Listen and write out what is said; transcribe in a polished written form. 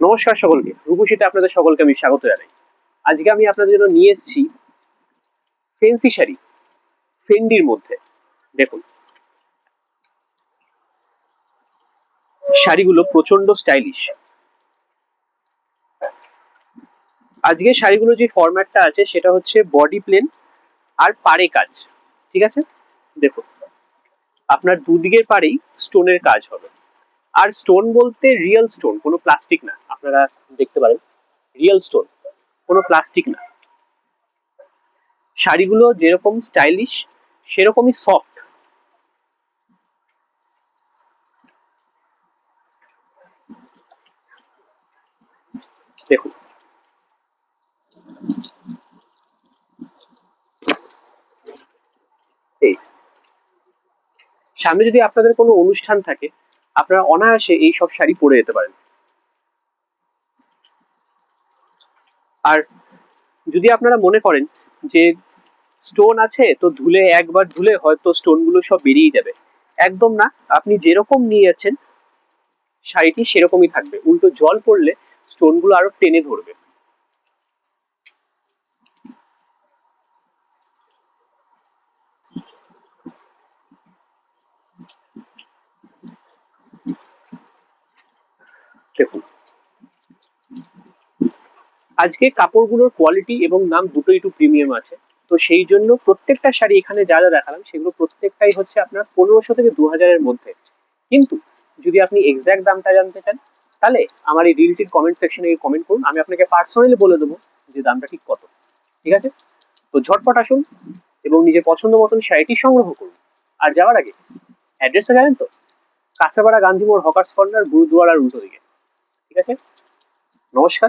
নমস্কার সকলকে, রূপসীতে আপনাদের সকলকে আমি স্বাগত জানাই। আজকে আমি আপনাদের জন্য নিয়ে এসেছি ফেন্সি শাড়ি, ফেন্ডির মধ্যে। দেখুন, শাড়িগুলো প্রচন্ড স্টাইলিশ। আজকে শাড়িগুলো যে ফরম্যাটটা আছে সেটা হচ্ছে বডি প্লেন আর পাড়ে কাজ, ঠিক আছে? দেখুন, আপনার দুদিকের পাড়েই স্টোনের কাজ হবে। আর স্টোন বলতে রিয়েল স্টোন, কোনো প্লাস্টিক না। আপনারা দেখতে পারেন, রিয়েল স্টোন, কোনো প্লাস্টিক না। শাড়িগুলো যেরকম স্টাইলিশ সেরকমই সফট। দেখুন, এই সামনে যদি আপনাদের কোনো অনুষ্ঠান থাকে, আপনারা অনায়াসে এই সব শাড়ি পরে যেতে পারেন। আর যদি আপনারা মনে করেন যে স্টোন আছে তো ধুলে, একবার ধুলে হয়তো স্টোন গুলো সব বেরিয়ে যাবে, একদম না। আপনি যেরকম নিয়ে যাচ্ছেন শাড়িটি সেরকমই থাকবে, উল্টো জল পড়লে স্টোন গুলো আরো টেনে ধরবে। দেখুন, আজকে কাপড়গুলোর কোয়ালিটি এবং দাম দুটোই একটু প্রিমিয়াম আছে। তো সেই জন্য প্রত্যেকটা শাড়ি এখানে যা যা দেখালাম সেগুলো প্রত্যেকটাই হচ্ছে আপনার 1500 থেকে 2000-এর মধ্যে। কিন্তু যদি আপনি এক্সাক্ট দামটা জানতে চান, তাহলে আমার এই রিলটির কমেন্ট সেকশনে কমেন্ট করুন, আমি আপনাকে পার্সোনালি বলে দেবো যে দামটা ঠিক কত। ঠিক আছে? তো ঝটপট আসুন এবং নিজের পছন্দ মতন শাড়িটি সংগ্রহ করুন। আর যাওয়ার আগে অ্যাড্রেসটা জানেন তো? কাঁচাপাড়া গান্ধী মোড়, হকার্স কর্নার, গুরুদুয়ারার উল্টো দিকে। ঠিক আছে? নমস্কার।